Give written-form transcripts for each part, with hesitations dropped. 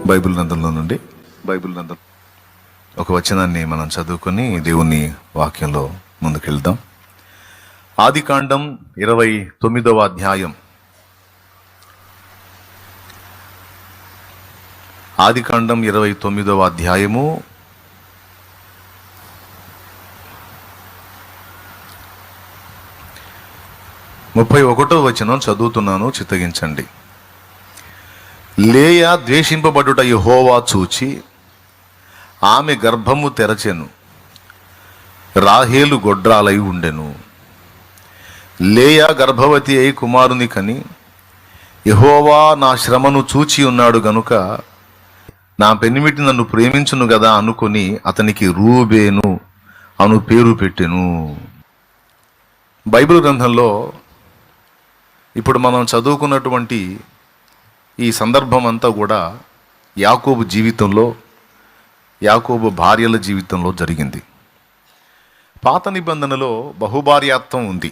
Bible గ్రంథం ఒక వచనాన్ని మనం చదువుకొని దేవుని వాక్యంలో ముందుకెళ్దాం. ఆదికాండం 29వ అధ్యాయం. ఆదికాండం 29వ అధ్యాయము 31వ వచనం చదువుతున్నాను, చిత్తగించండి. లేయా ద్వేషింపబడుట యెహోవా చూచి ఆమె గర్భము తెరచెను, రాహేలు గొడ్రాలై ఉండెను. లేయా గర్భవతి అయి కుమారుని కని, యెహోవా నా శ్రమను చూచి ఉన్నాడు గనుక నా పెనిమిటి నన్ను ప్రేమించును గదా అనుకొని అతనికి రూబేను అను పేరు పెట్టెను. బైబిల్ గ్రంథంలో ఇప్పుడు మనం చదువుకున్నటువంటి ఈ సందర్భం అంతా కూడా యాకోబు జీవితంలో, యాకోబు భార్యల జీవితంలో జరిగింది. పాత నిబంధనలో బహుభార్యాత్వం ఉంది.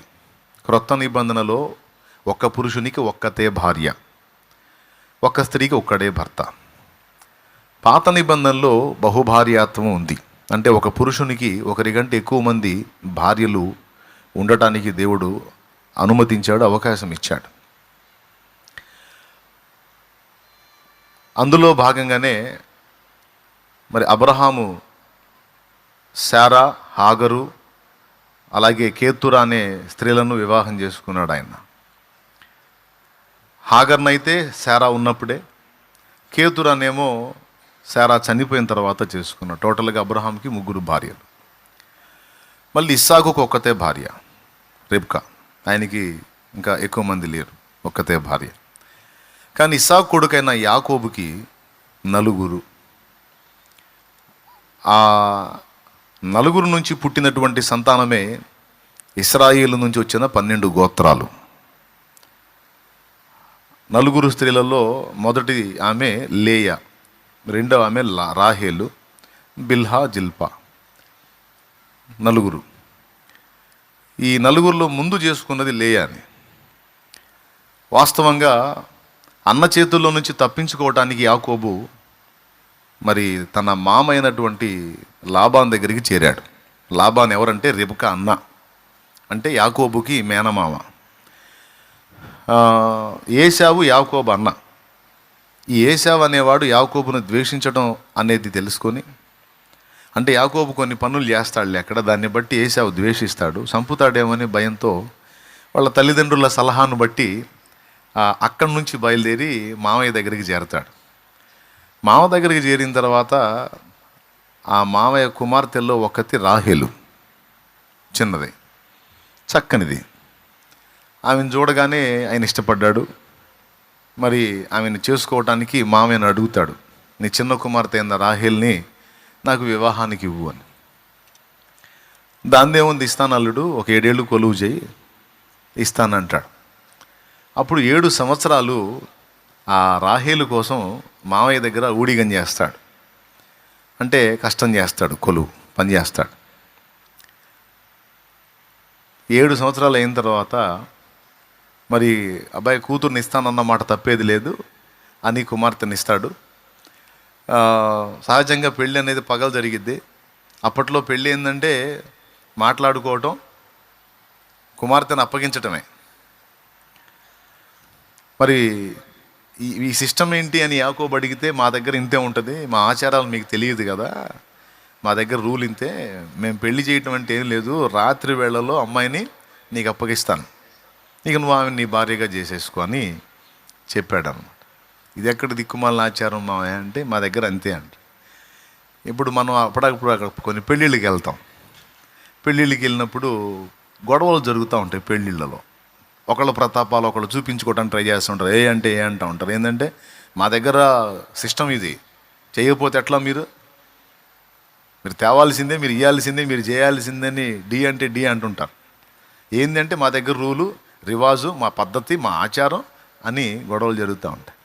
క్రొత్త నిబంధనలో ఒక్క పురుషునికి ఒక్కతే భార్య, ఒక్క స్త్రీకి ఒక్కడే భర్త. పాత నిబంధనలో బహుభార్యాత్వం ఉంది, అంటే ఒక పురుషునికి ఒకరికంటే ఎక్కువ మంది భార్యలు ఉండటానికి దేవుడు అనుమతించాడు, అవకాశం ఇచ్చాడు. అందులో భాగంగానే మరి అబ్రహాము శారా, హాగరు, అలాగే కేతురా అనే స్త్రీలను వివాహం చేసుకున్నాడు. ఆయన హాగర్నైతే శారా ఉన్నప్పుడే, కేతురానేమో శారా చనిపోయిన తర్వాత చేసుకున్నాడు. టోటల్గా అబ్రహాంకి 3 భార్యలు. మళ్ళీ ఇస్సాకుకు ఒక్కతే భార్య రెబ్కా. ఆయనకి ఇంకా ఎక్కువ మంది లేరు, ఒక్కతే భార్య. కానీ ఇస్సాకు కొడుకైన యాకోబుకి 4. ఆ 4 నుంచి పుట్టినటువంటి సంతానమే ఇశ్రాయేలు నుంచి వచ్చిన 12 గోత్రాలు. 4 స్త్రీలలో మొదటి ఆమె లేయా, రెండవ ఆమె రాహేలు, బిల్హా, జిల్పా. 4. ఈ 4లో ముందు చేసుకున్నది లేయాని. వాస్తవంగా అన్న చేతుల్లో నుంచి తప్పించుకోవటానికి యాకోబు మరి తన మామ అయినటువంటి లాబాన్ దగ్గరికి చేరాడు. లాబాన్ ఎవరంటే రెబెకా అన్న, అంటే యాకోబుకి మేనమామ. ఏశావు యాకోబు అన్న. ఈ ఏశావు అనేవాడు యాకోబును ద్వేషించడం అనేది తెలుసుకొని, అంటే యాకోబు కొన్ని పనులు చేస్తాడులే అక్కడ, దాన్ని బట్టి ఏశావు ద్వేషిస్తాడు, చంపుతాడేమని భయంతో వాళ్ళ తల్లిదండ్రుల సలహాను బట్టి అక్కడి నుంచి బయలుదేరి మామయ్య దగ్గరికి చేరతాడు. మామ దగ్గరికి చేరిన తర్వాత ఆ మామయ్య కుమార్తెల్లో ఒకటి రాహేలు, చిన్నది, చక్కనిది. ఆమెను చూడగానే ఆయన ఇష్టపడ్డాడు. మరి ఆమెను చేసుకోవటానికి మామయ్యను అడుగుతాడు, నీ చిన్న కుమార్తె అయిన రాహేల్ని నాకు వివాహానికి ఇవ్వు అని. దాందేముంది, ఇస్తాను అల్లుడు, ఒక 7 ఏళ్ళు కొలువు చేయి, ఇస్తానంటాడు. అప్పుడు 7 సంవత్సరాలు ఆ రాహేలు కోసం మామయ్య దగ్గర ఊడిగం చేస్తాడు, అంటే కష్టం చేస్తాడు, కొలువు పని చేస్తాడు. 7 సంవత్సరాలు అయిన తర్వాత మరి అబ్బాయి కూతుర్ని ఇస్తానన్నమాట తప్పేది లేదు అని కుమార్తెని ఇస్తాడు. సహజంగా పెళ్ళి అనేది పగలు జరిగిద్ది. అప్పట్లో పెళ్ళి ఏంటంటే మాట్లాడుకోవటం, కుమార్తెను అప్పగించటమే. మరి ఈ సిస్టమ్ ఏంటి అని యాకోబు అడిగితే, మా దగ్గర ఇంతే ఉంటుంది, మా ఆచారాలు మీకు తెలియదు కదా, మా దగ్గర రూల్ ఇంతే, మేము పెళ్లి చేయటం అంటే ఏం లేదు, రాత్రి వేళలో అమ్మాయిని నీకు అప్పగిస్తాను, ఇక నువ్వు ఆమె నీ భార్యగా చేసేసుకో అని చెప్పాడు అన్నమాట. ఇది ఎక్కడ దిక్కుమాలిన ఆచారం మామయ్య అంటే, మా దగ్గర అంతే అంట. ఇప్పుడు మనం అప్పుడప్పుడు అక్కడ కొన్ని పెళ్ళిళ్ళకి వెళ్తాం. పెళ్ళిళ్ళకి వెళ్ళినప్పుడు గొడవలు జరుగుతూ ఉంటాయి. పెళ్ళిళ్ళలో ఒకళ్ళ ప్రతాపాలు ఒకళ్ళు చూపించుకోవడానికి ట్రై చేస్తూ ఉంటారు. ఏ అంటే ఏ అంటూ ఉంటారు. ఏంటంటే మా దగ్గర సిస్టమ్ ఇది, చేయకపోతే ఎట్లా, మీరు తేవాల్సిందే, మీరు ఇవ్వాల్సిందే, మీరు చేయాల్సిందని డి అంటే డి అంటుంటారు. ఏంటంటే మా దగ్గర రూలు, రివాజు, మా పద్ధతి, మా ఆచారం అని గొడవలు జరుగుతూ ఉంటాయి.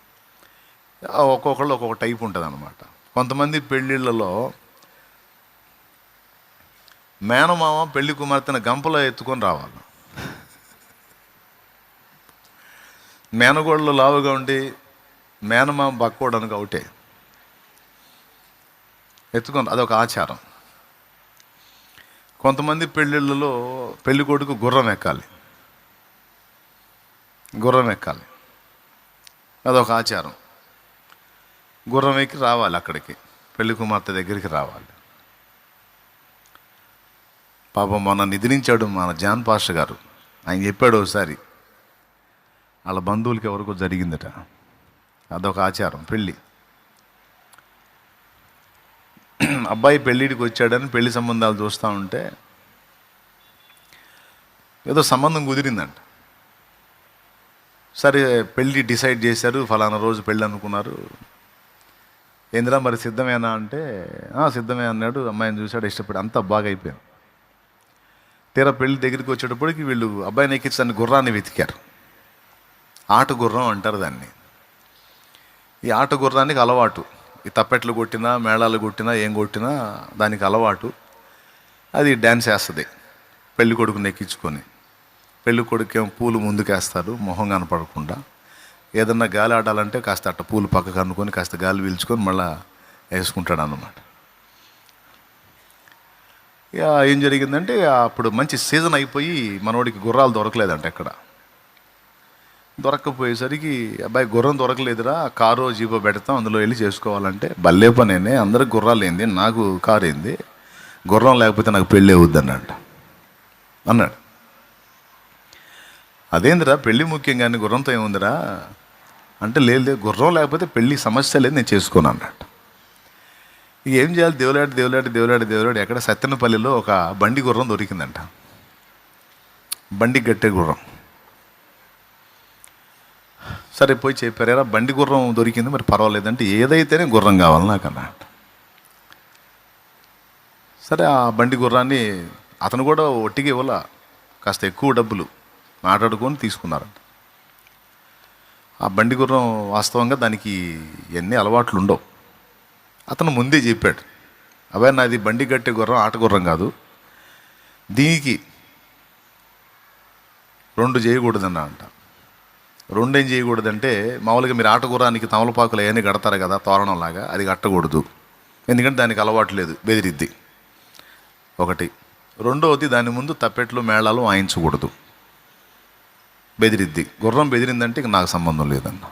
ఒక్కొక్కళ్ళు ఒక్కొక్క టైప్ ఉంటుంది అన్నమాట. కొంతమంది పెళ్ళిళ్ళలో మేనమామ పెళ్లి కుమార్తెను గంపలో ఎత్తుకొని రావాలి. మేనగోడలు లావుగా ఉండి మేనమామ బక్కోవడానికి ఒకటే. ఎత్తుకొని అదొక ఆచారం. కొంతమంది పెళ్ళిళ్ళలో పెళ్లి కొడుకు గుర్రం ఎక్కాలి, అదొక ఆచారం. గుర్రం ఎక్కి రావాలి, అక్కడికి పెళ్లి కుమార్తె దగ్గరికి రావాలి. పాపం మొన్న నిద్రించాడు మన జాన్ పాస్టర్ గారు. ఆయన చెప్పాడు ఒకసారి వాళ్ళ బంధువులకి ఎవరికో జరిగిందట, అదొక ఆచారం. పెళ్ళి అబ్బాయి పెళ్ళిడికి వచ్చాడని పెళ్లి సంబంధాలు చూస్తూ ఉంటే ఏదో సంబంధం కుదిరిందంట. సరే పెళ్ళి డిసైడ్ చేశారు, ఫలానా రోజు పెళ్ళి అనుకున్నారు. ఏందిరా మరి సిద్ధమేనా అంటే సిద్ధమే అన్నాడు. అమ్మాయిని చూశాడు, ఇష్టపడి అంతా బాగా అయిపోయింది. తీరా పెళ్లి దగ్గరికి వచ్చేటప్పటికి వీళ్ళు అబ్బాయిని ఎక్కించడానికి గుర్రాన్ని వెతికారు. ఆట గుర్రం అంటారు దాన్ని. ఈ ఆట గుర్రానికి అలవాటు, ఈ తప్పెట్లు కొట్టినా మేళాలు కొట్టినా ఏం కొట్టినా దానికి అలవాటు. అది డ్యాన్స్ వేస్తుంది పెళ్లి కొడుకుని ఎక్కించుకొని. పెళ్లి కొడుకేమో పూలు ముందుకేస్తారు మొహం కనపడకుండా. ఏదన్నా గాలి ఆడాలంటే కాస్త అట్ట పూలు పక్కకు అనుకొని కాస్త గాలి పీల్చుకొని మళ్ళీ వేసుకుంటాడు అన్నమాట. ఇక ఏం జరిగిందంటే అప్పుడు మంచి సీజన్ అయిపోయి మనోడికి గుర్రాలు దొరకలేదంట. ఎక్కడ దొరక్కపోయేసరికి అబ్బాయి గుర్రం దొరకలేదురా, కారో జీపో పెడతాం అందులో వెళ్ళి చేసుకోవాలంటే, భలే పనేనే అందరికి గుర్రాలు ఏంది నాకు కారు ఏంది, గుర్రం లేకపోతే నాకు పెళ్ళి అవుద్ది అన్నాడు. అదేందిరా పెళ్ళి ముఖ్యం కానీ గుర్రంతో ఏముందిరా అంటే, లేదు గుర్రం లేకపోతే పెళ్ళి సమస్య లేదు, నేను చేసుకోను అన్నాడు. ఇక ఏం చేయాలి, దేవులాడి ఎక్కడ సత్తెనపల్లిలో ఒక బండి గుర్రం దొరికిందంట. బండి గట్టే గుర్రం. సరే పోయి చెప్పారా బండి గుర్రం దొరికింది, మరి పర్వాలేదంటే ఏదైతేనే గుర్రం కావాలి నాకు అన్నాడు. సరే ఆ బండి గుర్రాన్ని అతను కూడా ఒట్టిగా ఇవ్వాల, కాస్త ఎక్కువ డబ్బులు మాట్లాడుకొని తీసుకున్నారంట. ఆ బండి గుర్రం వాస్తవంగా దానికి ఎన్ని అలవాట్లు ఉండవు. అతను ముందే చెప్పాడు, అబ్బాయి నాది బండి గట్టే గుర్రం, ఆట గుర్రం కాదు, దీనికి 2 చేయకూడదన్నా అంట. 2 ఏం చేయకూడదంటే, మామూలుగా మీరు ఆట గుర్రానికి తమలపాకులు అవన్నీ కడతారు కదా తోరణంలాగా, అది కట్టకూడదు, ఎందుకంటే దానికి అలవాటు లేదు, బెదిరిద్ది ఒకటి. రెండవది దాని ముందు తప్పెట్లు మేళాలు వాయించకూడదు, బెదిరిద్ది. గుర్రం బెదిరిందంటే ఇక నాకు సంబంధం లేదన్న.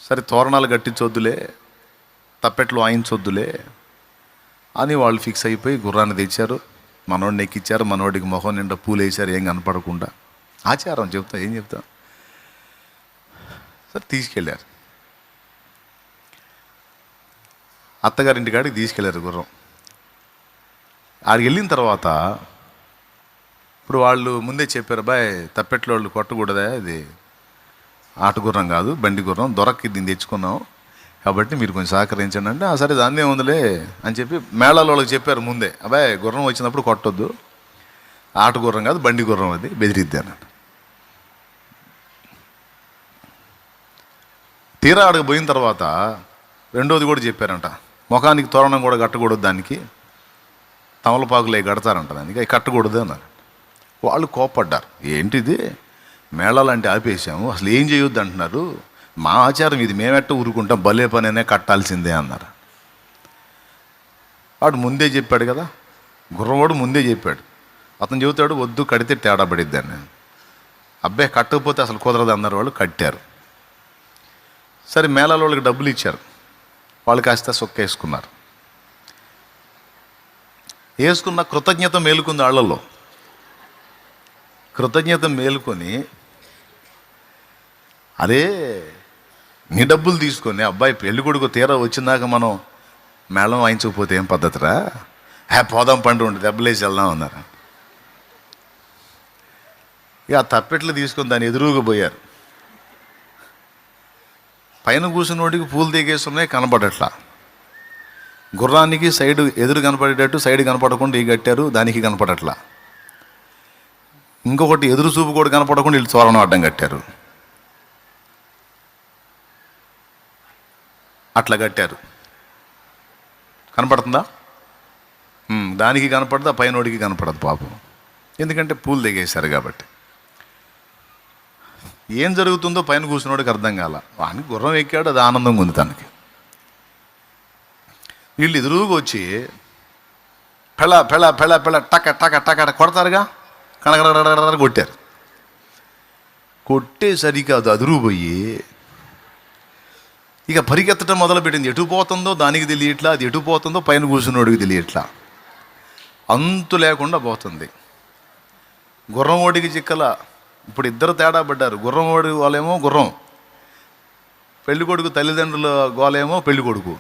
సరే తోరణాలు కట్టించొద్దులే, తప్పెట్లు వాయించొద్దులే అని వాళ్ళు ఫిక్స్ అయిపోయి గుర్రాన్ని తెచ్చారు, మనోడిని ఎక్కించారు, మనోడికి మొహం నిండా పూలు వేసారు ఏం కనపడకుండా. ఆచారం ఏం చెప్తా. సరే తీసుకెళ్ళారు, అత్తగారింటి కాడికి తీసుకెళ్ళారు గుర్రం. ఆడికి వెళ్ళిన తర్వాత ఇప్పుడు వాళ్ళు ముందే చెప్పారు, బాయ్ తప్పెట్లో వాళ్ళు కొట్టకూడదా, ఇది ఆట గుర్రం కాదు బండి గుర్రం, దొరక్కి దీన్ని తెచ్చుకున్నాం కాబట్టి మీరు కొంచెం సహకరించండి అంటే, సరే దాన్నే ఉందిలే అని చెప్పి మేళాల వాళ్ళకి చెప్పారు ముందే, అబ్బాయి గుర్రం వచ్చినప్పుడు కొట్టొద్దు, ఆట గుర్రం కాదు బండి గుర్రం, అది బెదిరిద్ది అన్నాడు. తీరా ఆడికి పోయిన తర్వాత రెండోది కూడా చెప్పారంట, ముఖానికి తోరణం కూడా కట్టకూడదు, దానికి తమలపాకులే కడతారంట, దానికి అవి కట్టకూడదు అన్నారు. వాళ్ళు కోప్పడ్డారు, ఏంటిది మేళాలంటే ఆపేసాము, అసలు ఏం చేయొద్దు అంటున్నారు, మా ఆచారం ఇది, మేమెట్ట ఊరుకుంటాం, భలే పనైనా కట్టాల్సిందే అన్నారు. వాడు ముందే చెప్పాడు కదా, గుర్రవాడు ముందే చెప్పాడు. అతను చెబుతాడు వద్దు కడితే తేడా పడిద్దని, అబ్బాయి కట్టకపోతే అసలు కుదరదు అన్నారు. వాళ్ళు కట్టారు. సరే మేళాల వాళ్ళకి డబ్బులు ఇచ్చారు, వాళ్ళు కాస్త సొక్కేసుకున్నారు. వేసుకున్న కృతజ్ఞత మేలుకుంది వాళ్ళల్లో. కృతజ్ఞత మేలుకొని, అరే నీ డబ్బులు తీసుకొని అబ్బాయి పెళ్లి కొడుకు తీరా వచ్చిందాక మనం మేళం వాయించకపోతే ఏం పద్ధతిరా, పోదాం పండు ఉండి దెబ్బలేసి వెళ్దాం అన్నారు. ఇక ఆ తప్పెట్లు తీసుకొని దాన్ని ఎదురుగా పోయారు. పైన కూర్చున్నోడికి పూలు దిగేస్తున్నాయి, కనపడట్లా. గుర్రానికి సైడ్ ఎదురు కనపడేటట్టు సైడ్ కనపడకుండా ఈ కట్టారు, దానికి కనపడట్లా. ఇంకొకటి ఎదురు చూపు కూడా కనపడకుండా వీళ్ళు తోరణం అడ్డం కట్టారు. అట్లా కట్టారు, కనపడుతుందా? దానికి కనపడదు, ఆ పైనోడికి కనపడదు పాపం, ఎందుకంటే పూలు దిగేశారు కాబట్టి. ఏం జరుగుతుందో పైన కూర్చున్నోడికి అర్థం కాల. వానికి గుర్రం ఎక్కాడు, అది ఆనందంగా ఉంది తనకి. వీళ్ళు ఎదురుగా వచ్చి పెళ్ళ పెళ్ళ పెళ్ళ పెళ్ళ టక టక టక కొడతారుగా, కనకడ కొట్టారు. కొట్టేసరికి అది అదురుపోయి ఇక పరిగెత్తడం మొదలుపెట్టింది. ఎటు పోతుందో దానికి తెలియట్లా, అది ఎటు పోతుందో పైన కూర్చున్నోడికి తెలియట్లా, అంతు లేకుండా పోతుంది. గుర్రం ఓడికి చిక్కల. ఇప్పుడు ఇద్దరు తేడా పడ్డారు. గుర్రం ఓడి వాళ్ళేమో గుర్రం, పెళ్లి కొడుకు తల్లిదండ్రుల గోలేమో పెళ్లి కొడుకు.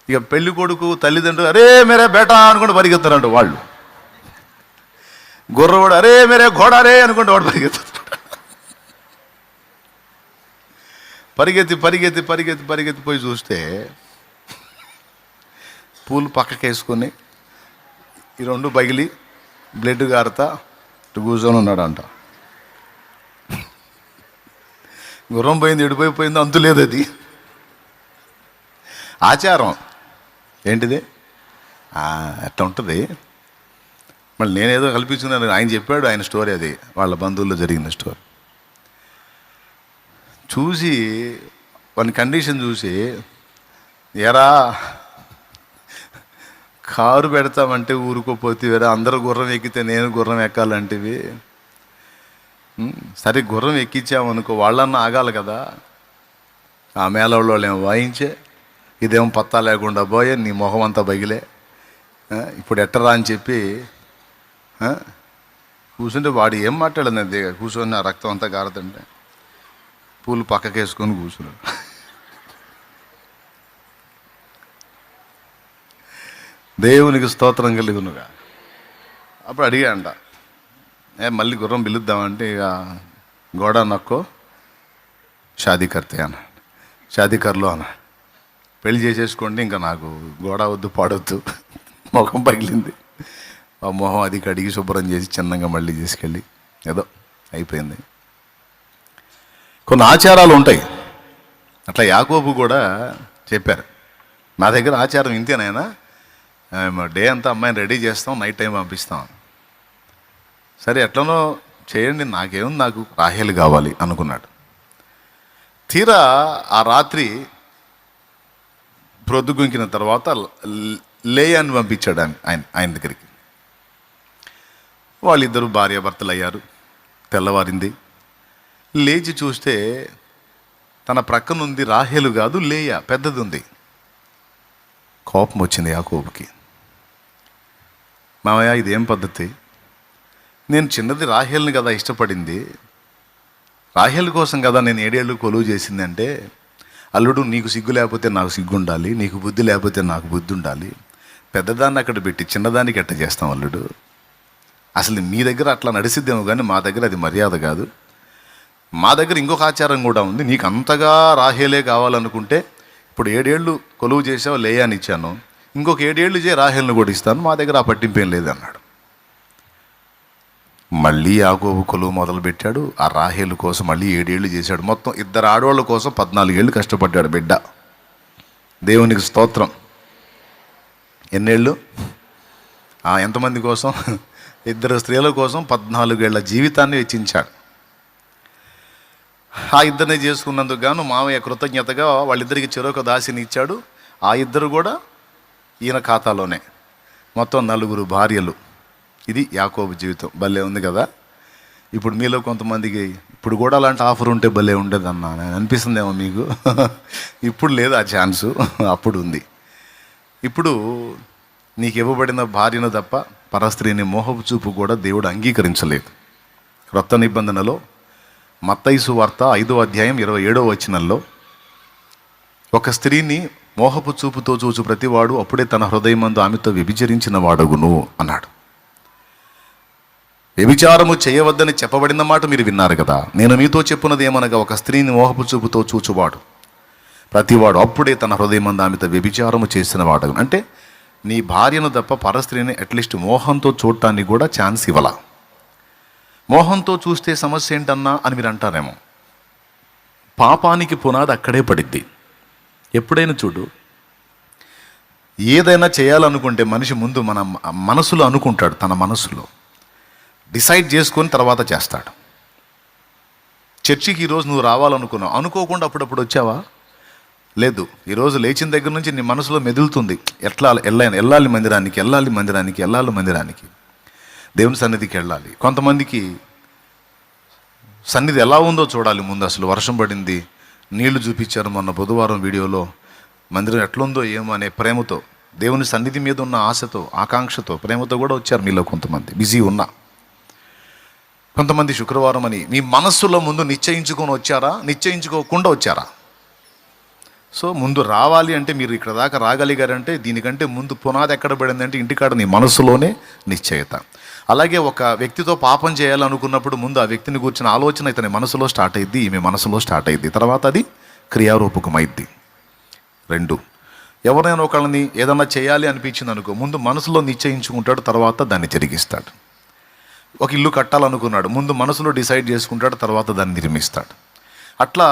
ఇక పెళ్లి కొడుకు తల్లిదండ్రులు అరే మేరే బేటా అనుకుంటూ పరిగెత్తారంట వాళ్ళు. గుర్రవాడు అరే మేరే ఘోడారే అనుకుంటూ వాడు పరిగెత్తారు. పరిగెత్తి పరిగెత్తి పరిగెత్తి పరిగెత్తి పోయి చూస్తే పూలు పక్కకేసుకొని ఈ రెండు పగిలి బ్లడ్ గారుతా కూర్చొని ఉన్నాడంట. గుర్రం పోయింది, ఎడిపోయిపోయింది, అంతు లేదు. అది ఆచారం. ఏంటిది అట్లా ఉంటుంది. మళ్ళీ నేనేదో కల్పించుకున్నాను. ఆయన చెప్పాడు ఆయన స్టోరీ, అది వాళ్ళ బంధువుల్లో జరిగిన స్టోరీ. చూసి వాని కండిషన్ చూసి, ఎరా కారు పెడతామంటే ఊరుకోపోతే వేరే, అందరూ గుర్రం ఎక్కితే నేను గుర్రం ఎక్కాలంటివి. సరే గుర్రం ఎక్కించామనుకో, వాళ్ళన్నా ఆగాలి కదా. ఆ మేళవాళ్ళు ఏమో వాయించే, ఇదేమో పత్తా లేకుండా పోయే, నీ మొహం అంతా బగిలే, ఇప్పుడు ఎట్టరా అని చెప్పి కూర్చుంటే వాడు ఏం మాట్లాడలేదు. కూర్చొని ఆ రక్తం అంతా కారుతుంటే పూలు పక్కకేసుకొని కూర్చున్నాడు. దేవునికి స్తోత్రం కలుగునుగా. అప్పుడు అడిగాంట, మళ్ళీ గుర్రం పిలుద్దామంటే, ఇక గోడ నక్కో షాదీ కర్తే అన్నాడు. షాదీ కర్లో అన్నాడు, పెళ్లి చేసేసుకోండి, ఇంకా నాకు గోడ వద్దు పాడొద్దు. మొహం పగిలింది. ఆ మొహం అది కడిగి శుభ్రం చేసి చిన్నగా మళ్ళీ తీసుకెళ్ళి ఏదో అయిపోయింది. కొన్ని ఆచారాలు ఉంటాయి. అట్లా యాకోబు కూడా చెప్పారు, నా దగ్గర ఆచారం ఇంతేనైనా, డే అంతా అమ్మాయిని రెడీ చేస్తాం, నైట్ టైం పంపిస్తాం. సరే ఎట్లనో చేయండి, నాకేముంది, నాకు రాహేలు కావాలి అనుకున్నాడు. తీరా ఆ రాత్రి ప్రొద్దుగుంకిన తర్వాత లేయాన్ని పంపించాడు ఆయన దగ్గరికి. వాళ్ళిద్దరూ భార్యాభర్తలు అయ్యారు. తెల్లవారింది, లేచి చూస్తే తన ప్రక్కనుంది రాహేలు కాదు, లేయా, పెద్దది ఉంది. కోపం వచ్చింది యాకోబుకి. మామయ్య ఇదేం పద్ధతి, నేను చిన్నది రాహేల్ని కదా ఇష్టపడింది, రాహేల్ కోసం కదా నేను 7 ఏళ్ళు కొలువు చేసిందంటే, అల్లుడు నీకు సిగ్గు లేకపోతే నాకు సిగ్గు ఉండాలి, నీకు బుద్ధి లేకపోతే నాకు బుద్ధి ఉండాలి, పెద్దదాన్ని అక్కడ పెట్టి చిన్నదానికి ఎట్ట చేస్తాం అల్లుడు, అసలు మీ దగ్గర అట్లా నడిసిద్దేమో కానీ మా దగ్గర అది మర్యాద కాదు, మా దగ్గర ఇంకొక ఆచారం కూడా ఉంది, నీకు అంతగా రాహేలే కావాలనుకుంటే ఇప్పుడు 7 ఏళ్ళు కొలువు చేసావు, లేయాని ఇచ్చాను, ఇంకొక 7 ఏళ్ళు చేయి, రాహేల్ని కూడా ఇస్తాను, మా దగ్గర ఆ పట్టింపేం లేదు అన్నాడు. మళ్ళీ యాకోబు కొలువు మొదలుపెట్టాడు. ఆ రాహేలు కోసం మళ్ళీ 7 ఏళ్ళు చేశాడు. మొత్తం 2 ఆడవాళ్ళ కోసం 14 ఏళ్ళు కష్టపడ్డాడు బిడ్డ. దేవునికి స్తోత్రం. ఎన్నేళ్ళు? ఎంతమంది కోసం? 2 స్త్రీల కోసం 14 ఏళ్ల జీవితాన్ని వెచ్చించాడు. ఆ ఇద్దరిని చేసుకున్నందుకు గాను మామయ్య కృతజ్ఞతగా వాళ్ళిద్దరికి చెరొక దాసిని ఇచ్చాడు. ఆ ఇద్దరు కూడా ఈయన ఖాతాలోనే. మొత్తం 4 భార్యలు. ఇది యాకోబు జీవితం. భలే ఉంది కదా. ఇప్పుడు మీలో కొంతమందికి ఇప్పుడు కూడా అలాంటి ఆఫర్ ఉంటే భలే ఉండేది అన్న అనిపిస్తుందేమో మీకు. ఇప్పుడు లేదు ఆ ఛాన్సు, అప్పుడు ఉంది. ఇప్పుడు నీకు ఇవ్వబడిన భార్యను తప్ప పరస్త్రీని మోహపు చూపు కూడా దేవుడు అంగీకరించలేదు. క్రొత్త నిబంధనలో మత్తయి సువార్త 5వ అధ్యాయం 27వ వచనంలో, ఒక స్త్రీని మోహపు చూపుతో చూచు ప్రతివాడు అప్పుడే తన హృదయమందు ఆమెతో వ్యభిచరించిన వాడగును అన్నాడు. వ్యభిచారము చేయవద్దని చెప్పబడిన మాట మీరు విన్నారు కదా. నేను మీతో చెప్పున్నది ఏమనగా, ఒక స్త్రీని మోహపు చూపుతో చూచువాడు ప్రతివాడు అప్పుడే తన హృదయమందు ఆమెతో వ్యభిచారము చేసిన వాడు. అంటే నీ భార్యను తప్ప పరస్త్రీని అట్లీస్ట్ మోహంతో చూడటానికి కూడా ఛాన్స్ ఇవ్వాల. మోహంతో చూస్తే సమస్య ఏంటన్నా అని మీరు అంటారేమో. పాపానికి పునాది అక్కడే పడిద్ది. ఎప్పుడైనా చూడు, ఏదైనా చేయాలనుకుంటే మనిషి ముందు మన మనసులో అనుకుంటాడు, తన మనసులో డిసైడ్ చేసుకొని తర్వాత చేస్తాడు. చర్చికి ఈరోజు నువ్వు రావాలనుకున్నావు, అనుకోకుండా అప్పుడప్పుడు వచ్చావా? లేదు. ఈరోజు లేచిన దగ్గర నుంచి నీ మనసులో మెదులుతుంది, ఎట్లా వెళ్ళాలి మందిరానికి, దేవుని సన్నిధికి వెళ్ళాలి. కొంతమందికి సన్నిధి ఎలా ఉందో చూడాలి ముందు. అసలు వర్షం పడింది, నీళ్లు చూపించారు మొన్న బుధవారం వీడియోలో, మందిరం ఎట్లుందో ఏమో అనే ప్రేమతో, దేవుని సన్నిధి మీద ఉన్న ఆశతో, ఆకాంక్షతో, ప్రేమతో కూడా వచ్చారు మీలో కొంతమంది. బిజీ ఉన్నా కొంతమంది శుక్రవారం అని మీ మనస్సులో ముందు నిశ్చయించుకొని వచ్చారా, నిశ్చయించుకోకుండా వచ్చారా? సో ముందు రావాలి అంటే మీరు ఇక్కడ దాకా రాగలిగారంటే దీనికంటే ముందు పునాది ఎక్కడ పడిందంటే ఇంటికాడ నీ మనస్సులోనే నిశ్చయత. అలాగే ఒక వ్యక్తితో పాపం చేయాలనుకున్నప్పుడు ముందు ఆ వ్యక్తిని కూర్చున్న ఆలోచన ఇతని మనసులో స్టార్ట్ అయ్యిద్ది, ఈమె మనసులో స్టార్ట్ అయ్యిద్ది, తర్వాత అది క్రియారూపకమైద్ది. 2, ఎవరైనా ఒకళ్ళని ఏదన్నా చేయాలి అనిపించింది అనుకో, ముందు మనసులో నిశ్చయించుకుంటాడు, తర్వాత దాన్ని జరిగిస్తాడు. ఒక ఇల్లు కట్టాలనుకున్నాడు, ముందు మనసులో డిసైడ్ చేసుకుంటాడు, తర్వాత దాన్ని నిర్మిస్తాడు. అట్లా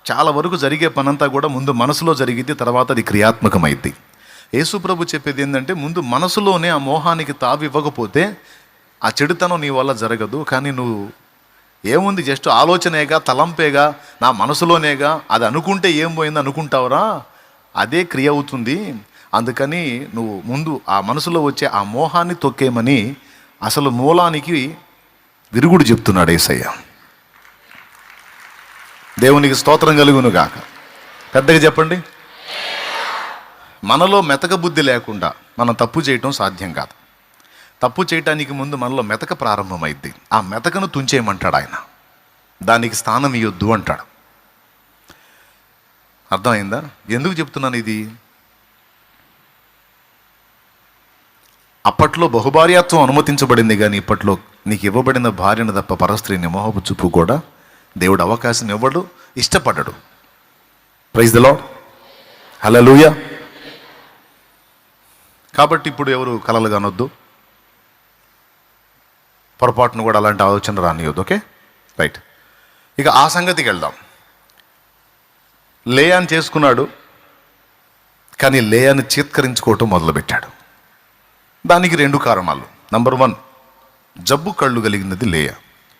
చాలా వరకు జరిగే పనంతా కూడా ముందు మనసులో జరిగిద్ది, తర్వాత అది క్రియాత్మకమైద్ది. యేసు ప్రభు చెప్పేది ఏంటంటే, ముందు మనసులోనే ఆ మోహానికి తావి ఇవ్వకపోతే ఆ చెడుతనం నీ వల్ల జరగదు. కానీ నువ్వు ఏముంది, జస్ట్ ఆలోచనేగా, తలంపేగా, నా మనసులోనేగా, అది అనుకుంటే ఏం పోయింది అనుకుంటావురా, అదే క్రియ అవుతుంది. అందుకని నువ్వు ముందు ఆ మనసులో వచ్చే ఆ మోహాన్ని తొక్కేమని అసలు మూలానికి విరుగుడు చెప్తున్నాడు యేసయ్య. దేవునికి స్తోత్రం కలుగును గాక. పెద్దగా చెప్పండి. మనలో మెతక బుద్ధి లేకుండా మనం తప్పు చేయటం సాధ్యం కాదు. తప్పు చేయటానికి ముందు మనలో మెతక ప్రారంభమైద్ది. ఆ మెతకను తుంచేయమంటాడు ఆయన, దానికి స్థానం ఇవ్వద్దు అంటాడు. అర్థమైందా? ఎందుకు చెప్తున్నాను ఇది? అప్పట్లో బహుభార్యాత్వం అనుమతించబడింది, కానీ ఇప్పట్లో నీకు ఇవ్వబడిన భార్యను తప్ప పరస్త్రీని మోహపు చూపు కూడా దేవుడు అవకాశం ఇవ్వడు, ఇష్టపడ్డాడు. ప్రైజ్ ది లార్డ్, హల్లెలూయా. కాబట్టి ఇప్పుడు ఎవరు కలలు కానొద్దు, పొరపాటును కూడా అలాంటి ఆలోచన రానియొద్దు. Okay, right. ఇక ఆ సంగతికి వెళ్దాం. లేయాను చేసుకున్నాడు, కానీ లేయాను చీత్కరించుకోవటం మొదలుపెట్టాడు. దానికి 2 కారణాలు. నంబర్ 1, జబ్బు కళ్ళు కలిగినది లేయా.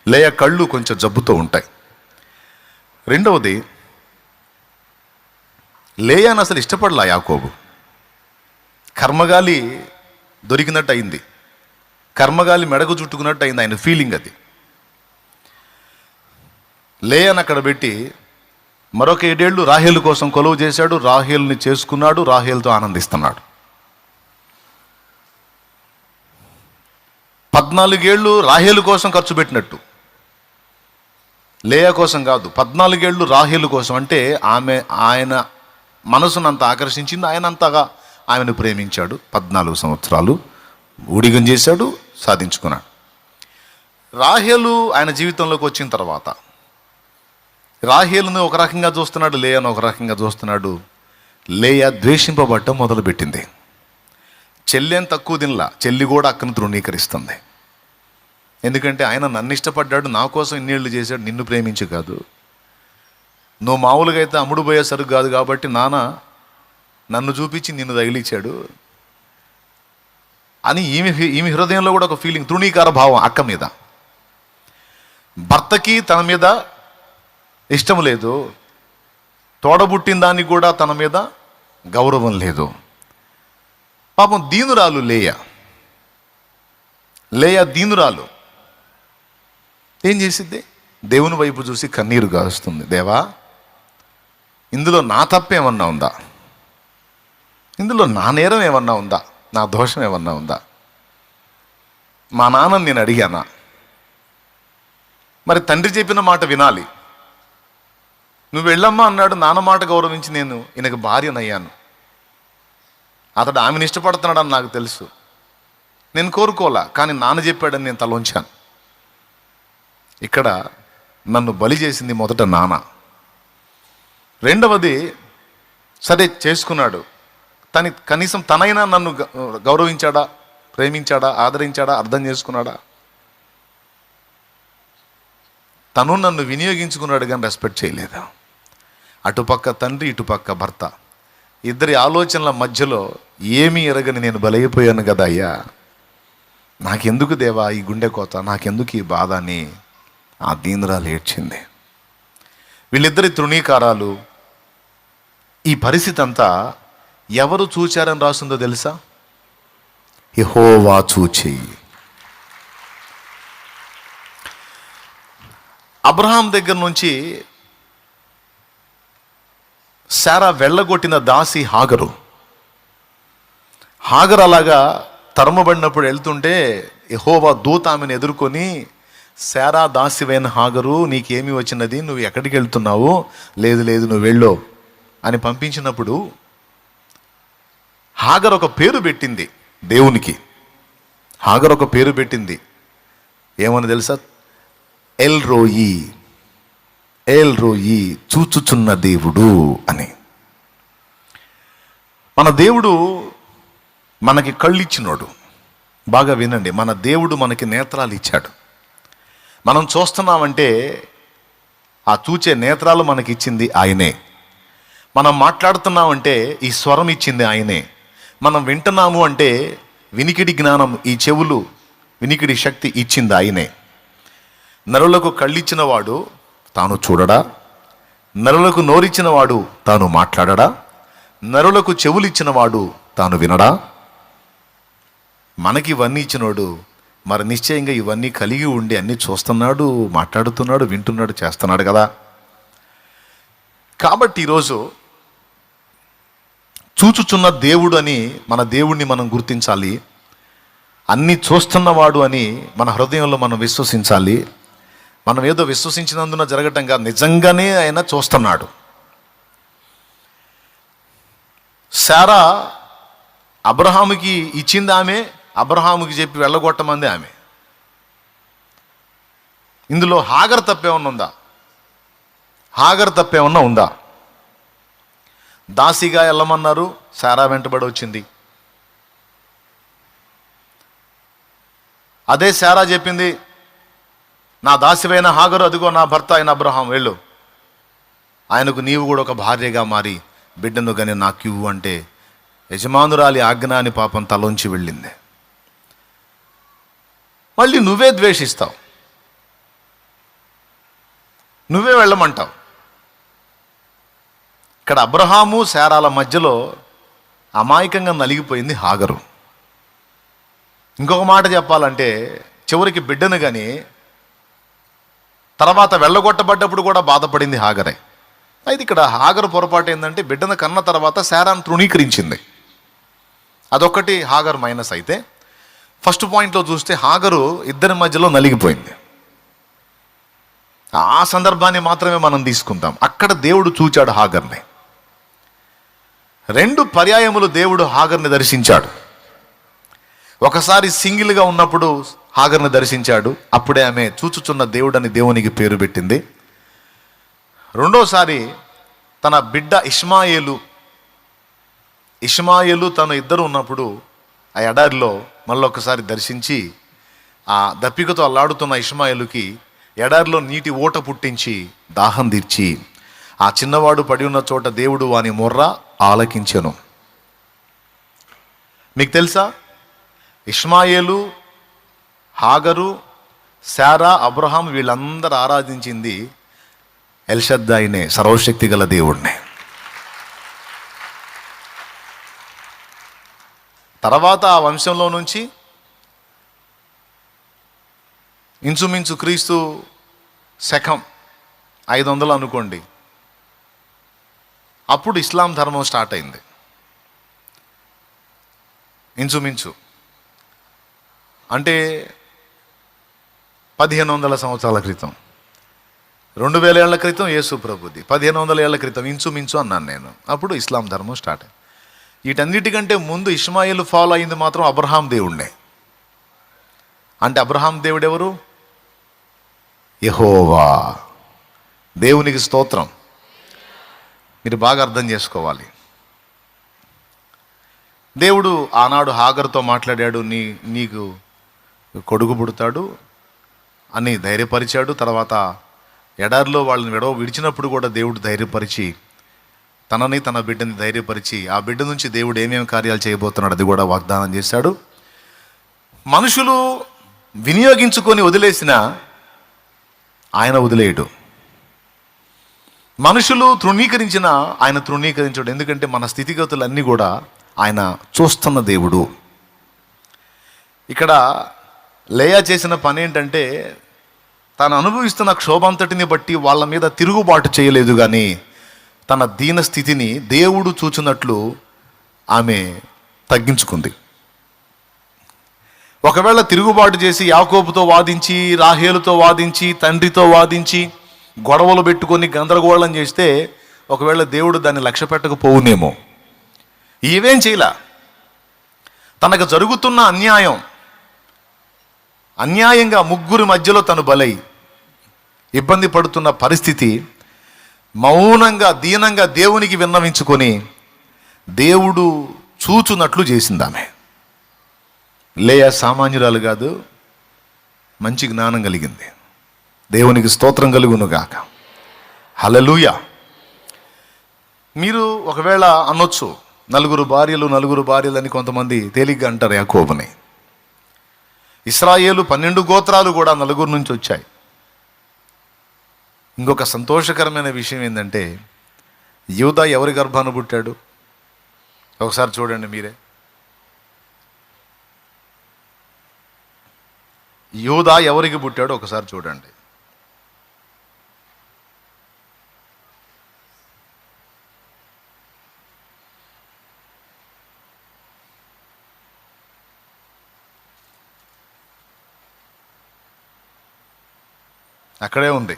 లేయా కళ్ళు కొంచెం జబ్బుతో ఉంటాయి. రెండవది, లేయాను అసలు ఇష్టపడలా యాకోబు. కర్మగాలి దొరికినట్టు అయింది, కర్మగాలి మెడకు చుట్టుకున్నట్టు అయింది ఆయన ఫీలింగ్. అది లేయాను అక్కడ పెట్టి మరొక 7 ఏళ్ళు రాహేలు కోసం కొలువు చేశాడు, రాహేలుని చేసుకున్నాడు, రాహేలుతో ఆనందిస్తున్నాడు. 14 ఏళ్ళు రాహేలు కోసం ఖర్చు పెట్టినట్టు, లేయా కోసం కాదు. 14 ఏళ్ళు రాహేలు కోసం. అంటే ఆయన మనసును అంత ఆకర్షించింది, ఆయన అంతగా ఆమెను ప్రేమించాడు. 14 సంవత్సరాలు ఊడిగం చేశాడు, సాధించుకున్నాడు. రాహేలు ఆయన జీవితంలోకి వచ్చిన తర్వాత రాహేలును ఒక రకంగా చూస్తున్నాడు, లేయాను ఒక రకంగా చూస్తున్నాడు. లేయా ద్వేషింపబడటం మొదలుపెట్టింది. చెల్లెని తక్కువ తినలా, చెల్లి కూడా అక్కను తృణీకరిస్తుంది. ఎందుకంటే ఆయన నన్ను ఇష్టపడ్డాడు, నా కోసం ఇన్నేళ్ళు చేశాడు, నిన్ను ప్రేమించి కాదు. నువ్వు మామూలుగా అయితే అమ్ముడు పోయే సరుకు కాదు కాబట్టి నాన్న నన్ను చూపించి నిన్ను తగిలిచ్చాడు అని ఈమె హృదయంలో కూడా ఒక ఫీలింగ్, తృణీకార భావం అక్క మీద. భర్తకి తన మీద ఇష్టం లేదు, తోడబుట్టిన దానికి కూడా తన మీద గౌరవం లేదు. పాపం దీనురాలు లేయా దీనురాలు ఏం చేసిద్ది? దేవుని వైపు చూసి కన్నీరు గారుస్తుంది. దేవా, ఇందులో నా తప్పేమన్నా ఉందా? ఇందులో నా నేరం ఏమన్నా ఉందా? నా దోషం ఏమన్నా ఉందా? మా నాన్నని నేను అడిగానా? మరి తండ్రి చెప్పిన మాట వినాలి. నువ్వు వెళ్ళమ్మా అన్నాడు, నాన్న మాట గౌరవించి నేను ఈయనకు భార్యనయ్యాను. అతడు ఆమెను ఇష్టపడుతున్నాడని నాకు తెలుసు, నేను కోరుకోలా, కానీ నాన్న చెప్పాడని నేను తలొంచాను. ఇక్కడ నన్ను బలి చేసింది మొదట నాన్న. రెండవది, సరే చేసుకున్నాడు, కనీసం తనైనా నన్ను గౌరవించాడా, ప్రేమించాడా, ఆదరించాడా, అర్థం చేసుకున్నాడా? తను నన్ను వినియోగించుకున్నాడు కానీ రెస్పెక్ట్ చేయలేదు. అటుపక్క తండ్రి, ఇటుపక్క భర్త, ఇద్దరి ఆలోచనల మధ్యలో ఏమీ ఎరగని నేను బలైపోయాను కదా అయ్యా, నాకెందుకు దేవా ఈ గుండె కోత, నాకెందుకు ఈ బాధ అని ఆ దీనురాలు ఏడ్చింది. వీళ్ళిద్దరి తృణీకారాలు, ఈ పరిస్థితి అంతా ఎవరు చూచారని రాస్తుందో తెలుసా? యెహోవా చూచి. అబ్రహాం దగ్గర నుంచి శారా వెళ్ళగొట్టిన దాసి హాగరు. అలాగా తరమబడినప్పుడు వెళ్తుంటే యెహోవా దూత ఆమెను ఎదుర్కొని, శారా దాసివైన హాగరు, నీకేమి వచ్చినది, నువ్వు ఎక్కడికి వెళ్తున్నావు, లేదు నువ్వు వెళ్ళు అని పంపించినప్పుడు హాగర్ ఒక పేరు పెట్టింది దేవునికి. హాగర్ ఒక పేరు పెట్టింది, ఏమని తెలుసా? ఎల్ రోయి, చూచుచున్న దేవుడు అని. మన దేవుడు మనకి కళ్ళు ఇచ్చినోడు. బాగా వినండి, మన దేవుడు మనకి నేత్రాలు ఇచ్చాడు. మనం చూస్తున్నామంటే ఆ చూచే నేత్రాలు మనకి ఇచ్చింది ఆయనే. మనం మాట్లాడుతున్నామంటే ఈ స్వరం ఇచ్చింది ఆయనే. మనం వింటున్నాము అంటే వినికిడి జ్ఞానం, ఈ చెవులు, వినికిడి శక్తి ఇచ్చింది ఆయనే. నరులకు కళ్ళిచ్చిన వాడు తాను చూడడా? నరులకు నోరిచ్చిన వాడు తాను మాట్లాడడా? నరులకు చెవులిచ్చిన వాడు తాను వినడా? మనకి ఇవన్నీ ఇచ్చినోడు మరి నిశ్చయంగా ఇవన్నీ కలిగి ఉండి అన్నీ చూస్తున్నాడు, మాట్లాడుతున్నాడు, వింటున్నాడు, చేస్తున్నాడు కదా. కాబట్టి ఈరోజు చూచుచున్న దేవుడు అని మన దేవుణ్ణి మనం గుర్తించాలి. అన్నీ చూస్తున్నవాడు అని మన హృదయంలో మనం విశ్వసించాలి. మనం ఏదో విశ్వసించినందున జరగటంగా నిజంగానే ఆయన చూస్తున్నాడు. శారా అబ్రహాముకి ఇచ్చింది ఆమె, అబ్రహాముకి చెప్పి వెళ్ళగొట్టమంది ఆమె. ఇందులో హాగర్ తప్పేమన్నా ఉందా? హాగర్ తప్పేమన్నా ఉందా? దాసిగా వెళ్ళమన్నారు, శారా వెంటబడి వచ్చింది. అదే శారా చెప్పింది, నా దాసివైన హాగరు, అదిగో నా భర్త అయిన అబ్రహాం, వెళ్ళు, ఆయనకు నీవు కూడా ఒక భార్యగా మారి బిడ్డను కానీ నాకు ఇవ్వు అంటే యజమానురాలి ఆజ్ఞ అని పాపం తలోంచి వెళ్ళింది. మళ్ళీ నువ్వే ద్వేషిస్తావు, నువ్వే వెళ్ళమంటావు. ఇక్కడ అబ్రహాము శారాల మధ్యలో అమాయకంగా నలిగిపోయింది హాగరు. ఇంకొక మాట చెప్పాలంటే చివరికి బిడ్డను కానీ తర్వాత వెళ్ళగొట్టబడ్డప్పుడు కూడా బాధపడింది హాగరే. అయితే ఇక్కడ హాగరు పొరపాటు ఏంటంటే బిడ్డను కన్న తర్వాత శారాను తృణీకరించింది. అదొక్కటి హాగర్ మైనస్. అయితే ఫస్ట్ పాయింట్లో చూస్తే హాగరు ఇద్దరి మధ్యలో నలిగిపోయింది. ఆ సందర్భాన్ని మాత్రమే మనం తీసుకుంటాం. అక్కడ దేవుడు చూచాడు హాగర్ని. 2 పర్యాయములు దేవుడు హాగర్ని దర్శించాడు. ఒకసారి సింగిల్గా ఉన్నప్పుడు హాగర్ని దర్శించాడు, అప్పుడే ఆమె చూచుచున్న దేవుడని దేవునికి పేరు పెట్టింది. రెండోసారి తన బిడ్డ ఇష్మాయేలు తను ఇద్దరు ఉన్నప్పుడు ఆ ఎడారిలో మళ్ళొకసారి దర్శించి ఆ దప్పికతో అల్లాడుతున్న ఇష్మాయేలుకి ఎడారిలో నీటి ఓట పుట్టించి దాహం తీర్చి ఆ చిన్నవాడు పడి ఉన్న చోట దేవుడు వాని మొర్ర ఆలకించెను. మీకు తెలుసా, ఇష్మాయేలు, హాగరు, శారా, అబ్రహాం వీళ్ళందరూ ఆరాధించింది ఎల్షద్దాయినే, సర్వశక్తి గల దేవుడినే. తర్వాత ఆ వంశంలో నుంచి ఇంచుమించు క్రీస్తు శకం 500 అనుకోండి, అప్పుడు ఇస్లాం ధర్మం స్టార్ట్ అయింది. ఇంచుమించు అంటే 1500 సంవత్సరాల క్రితం, 2000 ఏళ్ల క్రితం యేసు ప్రభుది, 1500 ఏళ్ల క్రితం ఇంచుమించు అన్నాను నేను. అప్పుడు ఇస్లాం ధర్మం స్టార్ట్ అయింది. వీటన్నిటికంటే ముందు ఇష్మాయేలు ఫాలో అయింది మాత్రం అబ్రహాం దేవుడినే. అంటే అబ్రహాం దేవుడు ఎవరు? యెహోవా. దేవునికి స్తోత్రం. మీరు బాగా అర్థం చేసుకోవాలి. దేవుడు ఆనాడు హాగరుతో మాట్లాడాడు, నీకు కొడుకు పుడతాడు అని ధైర్యపరిచాడు. తర్వాత ఎడారిలో వాళ్ళని విడిచినప్పుడు కూడా దేవుడు ధైర్యపరిచి తనని తన బిడ్డని ధైర్యపరిచి ఆ బిడ్డ నుంచి దేవుడు ఏమేమి కార్యాలు చేయబోతున్నాడు అది కూడా వాగ్దానం చేశాడు. మనుషులు వినియోగించుకొని వదిలేసిన ఆయన వదిలేయడు. మనుషులు తృణీకరించిన ఆయన తృణీకరించడు. ఎందుకంటే మన స్థితిగతులన్నీ కూడా ఆయన చూస్తున్న దేవుడు. ఇక్కడ లేయా చేసిన పని ఏంటంటే, తాను అనుభవిస్తున్న క్షోభంతటిని బట్టి వాళ్ళ మీద తిరుగుబాటు చేయలేదు, కానీ తన దీన స్థితిని దేవుడు చూచినట్లు ఆమె తగ్గించుకుంది. ఒకవేళ తిరుగుబాటు చేసి యాకోబుతో వాదించి, రాహేలుతో వాదించి, తండ్రితో వాదించి, గొడవలు పెట్టుకొని గందరగోళం చేస్తే ఒకవేళ దేవుడు దాన్ని లక్ష్య పెట్టకపోవునేమో. ఇవేం చేయలా. తనకు జరుగుతున్న అన్యాయంగా ముగ్గురి మధ్యలో తను బలై ఇబ్బంది పడుతున్న పరిస్థితి మౌనంగా దీనంగా దేవునికి విన్నవించుకొని దేవుడు చూచున్నట్లు చేసింది ఆమె. లేయా సామాన్యురాలు కాదు, మంచి జ్ఞానం కలిగింది. దేవునికి స్తోత్రం కలుగునుగాక. హల్లెలూయా. మీరు ఒకవేళ అనొచ్చు, నలుగురు భార్యలు అని కొంతమంది తేలిగ్గా అంటారు యాకోబుని. ఇశ్రాయేలు 12 గోత్రాలు కూడా నలుగురు నుంచి వచ్చాయి. ఇంకొక సంతోషకరమైన విషయం ఏంటంటే, యూదా ఎవరి గర్భాన పుట్టాడు ఒకసారి చూడండి మీరే. యూదా ఎవరికి పుట్టాడు ఒకసారి చూడండి. అక్కడే ఉంది.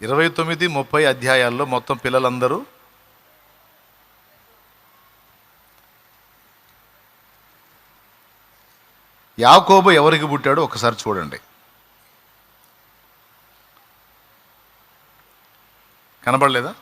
29, 30 అధ్యాయాల్లో మొత్తం పిల్లలందరూ యాకోబు ఎవరికి పుట్టాడో ఒకసారి చూడండి. కనబడలేదా?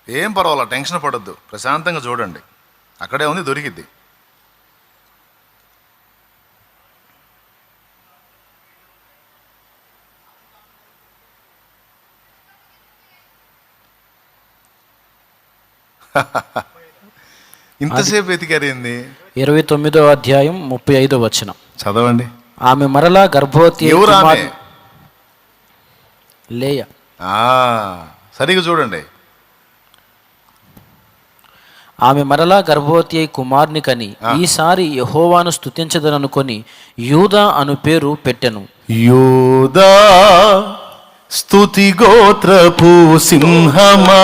ఏం పర్వాలా, టెన్షన్ పడొద్దు, ప్రశాంతంగా చూడండి. అక్కడే ఉంది, దొరికిద్ది. ఇంతసేపు వెతికారేంది? 29వ అధ్యాయం 35వ వచనం చదవండి. ఆమె మరలా గర్భవతి. లేయా. సరిగా చూడండి. ఆమె మరలా గర్భవతి అయి కుమార్ని కని ఈసారి యెహోవాను స్తుతించదననుకొని యూదా అను పేరు పెట్టెను. యూదా స్తుతి గోత్రపు సింహమా,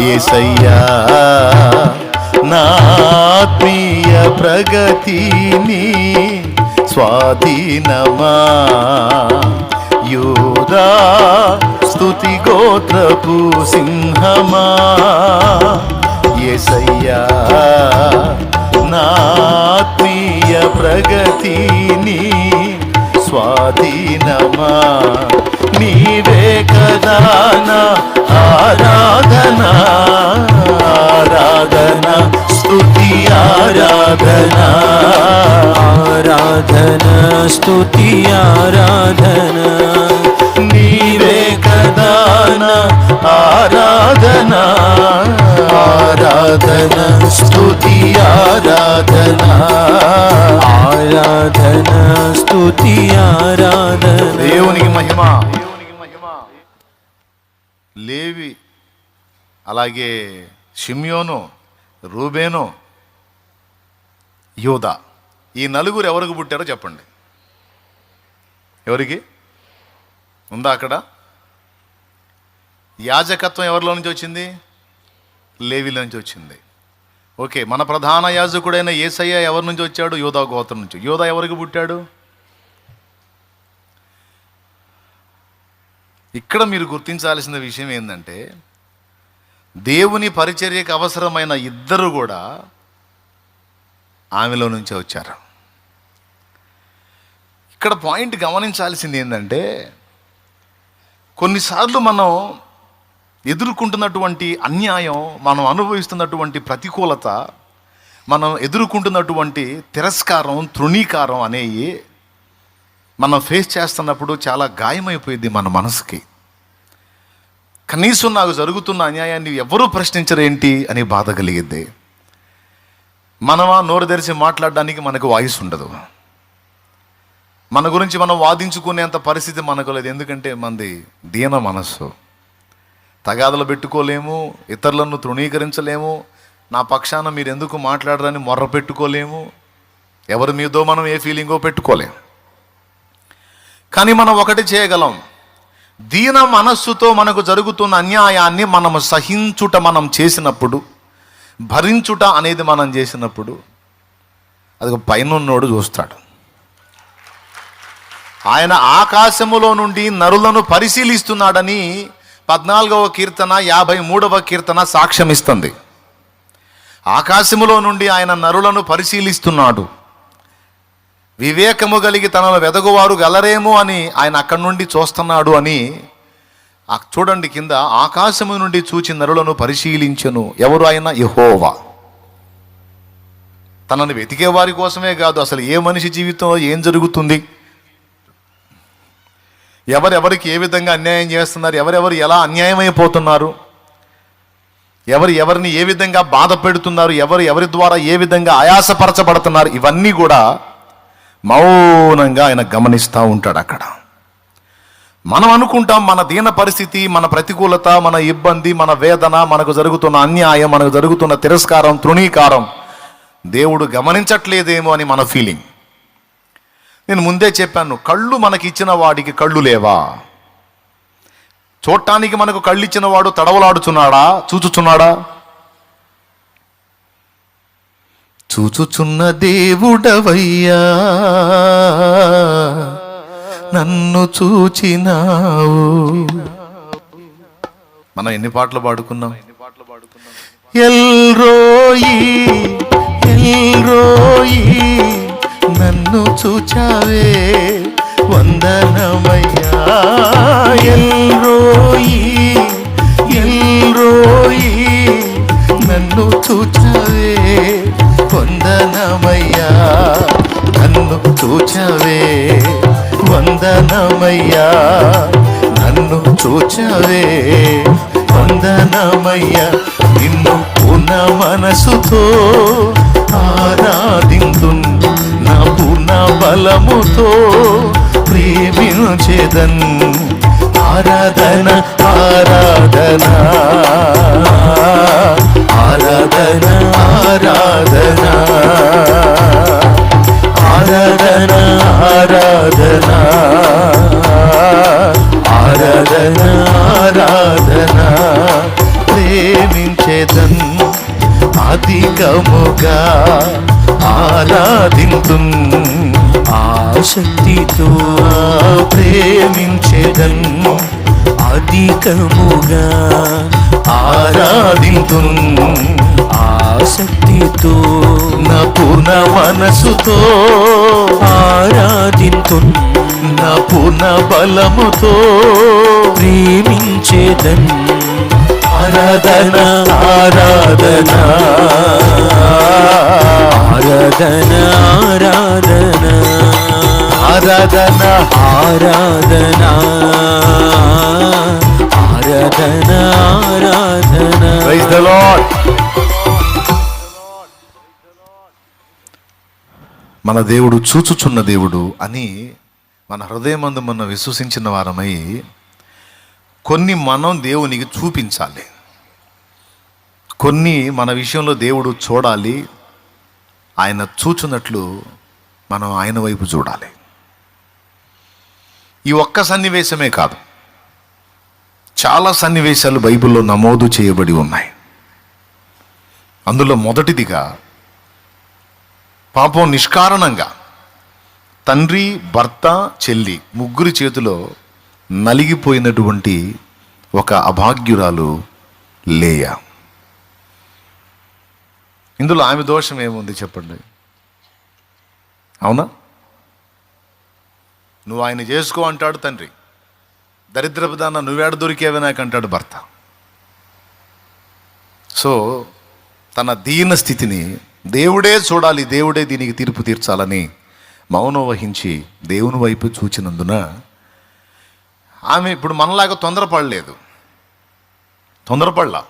యేసయ్యా నా ఆత్మీయ ప్రగతిని స్వాధీనమా. యూదా స్తుతి గోత్రపు సింహమా, యేసయ్యా నా ఆత్మీయ ప్రగతిని స్వాధీనమా. నీవే కదా నా ఆరాధనా, ఆరాధన స్తుతి ఆరాధన, ఆరాధన స్తుతి ఆరాధన. నీవే కదా నా ఆరాధన, ఆరాధన స్తుతి ఆరాధన, ఆరాధన స్తుతి ఆరాధన. దేవునికి మహిమ. లేవి, అలాగే షిమ్యోను, రూబేను, యూదా, ఈ నలుగురు ఎవరికి పుట్టారో చెప్పండి. ఎవరికి ఉందా అక్కడ? యాజకత్వం ఎవరిలో నుంచి వచ్చింది? లేవిలో నుంచి వచ్చింది. ఓకే, మన ప్రధాన యాజకుడైన యేసయ్య ఎవరి నుంచి వచ్చాడు? యూదా గోత్రం నుంచి. యూదా ఎవరికి పుట్టాడు? ఇక్కడ మీరు గుర్తించాల్సిన విషయం ఏంటంటే, దేవుని పరిచర్యకు అవసరమైన ఇద్దరు కూడా ఆమెలో నుంచే వచ్చారు. ఇక్కడ పాయింట్ గమనించాల్సింది ఏంటంటే, కొన్నిసార్లు మనం ఎదుర్కొంటున్నటువంటి అన్యాయం, మనం అనుభవిస్తున్నటువంటి ప్రతికూలత, మనం ఎదుర్కొంటున్నటువంటి తిరస్కారం, తృణీకారం అనేవి మనం ఫేస్ చేస్తున్నప్పుడు చాలా గాయమైపోయింది మన మనసుకి. కనీసం నాకు జరుగుతున్న అన్యాయాన్ని ఎవరూ ప్రశ్నించరేంటి అని బాధ కలిగిద్ది. మనమా నోరు తెరిచి మాట్లాడడానికి మనకు వాయిస్ ఉండదు. మన గురించి మనం వాదించుకునేంత పరిస్థితి మనకు లేదు. ఎందుకంటే మనది దీన మనస్సు. తగాదలు పెట్టుకోలేము, ఇతరులను తృణీకరించలేము, నా పక్షాన మీరు ఎందుకు మాట్లాడరని మొర్ర పెట్టుకోలేము, ఎవరి మీదో మనం ఏ ఫీలింగో పెట్టుకోలేము. కానీ మనం ఒకటి చేయగలం, దీన మనస్సుతో మనకు జరుగుతున్న అన్యాయాన్ని మనము సహించుట మనం చేసినప్పుడు, భరించుట అనేది మనం చేసినప్పుడు, అది పైనున్నోడు చూస్తాడు. ఆయన ఆకాశములో నుండి నరులను పరిశీలిస్తున్నాడని 14వ కీర్తన 53వ కీర్తన సాక్ష్యమిస్తుంది. ఆకాశములో నుండి ఆయన నరులను పరిశీలిస్తున్నాడు. వివేకము కలిగి తనలో వెదగువారు గలరేమో అని ఆయన అక్కడి నుండి చూస్తున్నాడు అని చూడండి. కింద ఆకాశము నుండి చూచి నరులను పరిశీలించెను. ఎవరు ఆయన? యెహోవా. తనను వెతికే వారి కోసమే కాదు, అసలు ఏ మనిషి జీవితంలో ఏం జరుగుతుంది, ఎవరెవరికి ఏ విధంగా అన్యాయం చేస్తున్నారు, ఎవరెవరు ఎలా అన్యాయమైపోతున్నారు, ఎవరిని ఏ విధంగా బాధ పెడుతున్నారు, ఎవరి ద్వారా ఏ విధంగా ఆయాసపరచబడుతున్నారు, ఇవన్నీ కూడా మౌనంగా ఆయన గమనిస్తూ ఉంటాడు అక్కడ. మనం అనుకుంటాం మన దీన పరిస్థితి, మన ప్రతికూలత, మన ఇబ్బంది, మన వేదన, మనకు జరుగుతున్న అన్యాయం, మనకు జరుగుతున్న తిరస్కారం, తృణీకారం దేవుడు గమనించట్లేదేమో అని మన ఫీలింగ్. నేను ముందే చెప్పాను, కళ్ళు మనకి ఇచ్చిన వాడికి కళ్ళు లేవా? చూడటానికి మనకు కళ్ళు ఇచ్చిన వాడు తడవలాడుచున్నాడా, చూచుచున్నాడా? చూచుచున్న దేవుడవయ్యా, నన్ను చూచినావు. మనం ఎన్ని పాటలు పాడుకున్నాం? ఎల్రోయి ఎల్రోయి నన్ను చూచావే వందనమయ్యా. ఎల్రోయి ఎల్రోయి నన్ను చూచావే వందనమయ్యా. నన్ను చూచావే వందనమయ్యా. నన్ను చూచావే వందనమయ్యా. నిన్ను పూర్ణ మనసుతో ఆరాధింతున్, నా పూర్ణ బలముతో ప్రేమించెదన్. ఆరాధన ఆరాధన ఆరాధన ఆరాధన ఆరాధన ఆరాధన ఆరాధన ఆరాధన ప్రేమించెదన్. అధికముగా ఆరాధింతున్, ఆసక్తితో ప్రేమించెదన్. అధికముగా ఆరాధింతున్, ఆసక్తితో నా పూర్ణ మనసుతో ఆరాధింతున్. నా పూర్ణ బలముతో ప్రేమించెదన్. ఆరాధన ఆరాధన ఆరాధన ఆరాధన ఆరాధన ఆరాధన ఆరాధన ఆరాధన. Praise the lord. మన దేవుడు చూచుచున్న దేవుడు అని మన హృదయమందు మనం విశ్వసించిన వారమై కొన్ని మనం దేవునికి చూపించాలి, కొన్ని మన విషయంలో దేవుడు చూడాలి. ఆయన చూచున్నట్లు మనం ఆయన వైపు చూడాలి. ఈ ఒక్క సన్నివేశమే కాదు, చాలా సన్నివేశాలు బైబిల్లో నమోదు చేయబడి ఉన్నాయి. అందులో మొదటిదిగా పాపం నిష్కారణంగా తండ్రి, భర్త, చెల్లి ముగ్గురి చేతిలో నలిగిపోయినటువంటి ఒక అభాగ్యురాలు లేయా. ఇందులో ఆమె దోషం ఏముంది చెప్పండి? అవునా? నువ్వు ఆయన చేసుకో అంటాడు తండ్రి, దరిద్రపు దాన్న నువ్వేడ దొరికేవే నాకు అంటాడు భర్త. సో తన దీన స్థితిని దేవుడే చూడాలి, దేవుడే దీనికి తీర్పు తీర్చాలని మౌనం వహించి దేవుని వైపు చూచినందున ఆమె ఇప్పుడు మనలాగా తొందరపడలేదు. తొందరపడలా.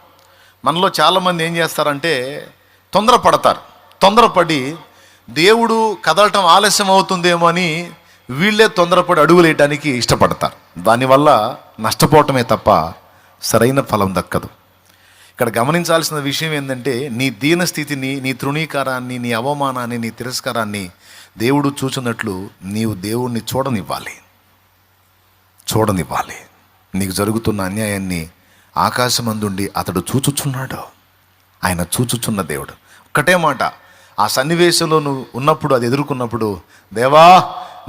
మనలో చాలామంది ఏం చేస్తారంటే తొందరపడతారు. తొందరపడి దేవుడు కదలటం ఆలస్యం అవుతుందేమో అని వీళ్ళే తొందరపడి అడుగులేయటానికి ఇష్టపడతారు. దానివల్ల నష్టపోవటమే తప్ప సరైన ఫలం దక్కదు. ఇక్కడ గమనించాల్సిన విషయం ఏంటంటే నీ దీన స్థితిని, నీ తృణీకారాన్ని, నీ అవమానాన్ని, నీ తిరస్కారాన్ని దేవుడు చూచున్నట్లు నీవు దేవుణ్ణి చూడనివ్వాలి. నీకు జరుగుతున్న అన్యాయాన్ని ఆకాశమందుండి అతడు చూచుచున్నాడు. ఆయన చూచుచున్న దేవుడు. ఒక్కటే మాట, ఆ సన్నివేశంలో నువ్వు ఉన్నప్పుడు, అది ఎదుర్కొన్నప్పుడు, దేవా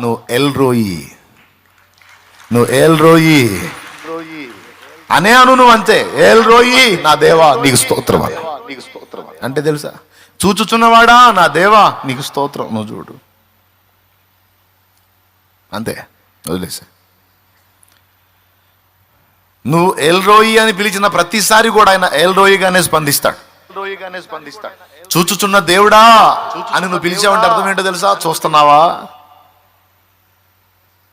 నువ్వు ఎల్ రోయి అనే అను. నువ్వు అంతే, ఎల్ రోయి నా దేవా నీకు స్తోత్రం అంటే తెలుసా, చూచుచున్నవాడా నా దేవా నీకు స్తోత్రం. నువ్వు చూడు, అంతే, వదిలేసా. నువ్వు ఎల్ రోయి అని పిలిచిన ప్రతిసారి కూడా ఆయన ఎల్ రోయిగానే స్పందిస్తాడు. చూచుచున్న దేవుడా అని నువ్వు పిలిచావంటే అర్థం ఏంటో తెలుసా, చూస్తున్నావా,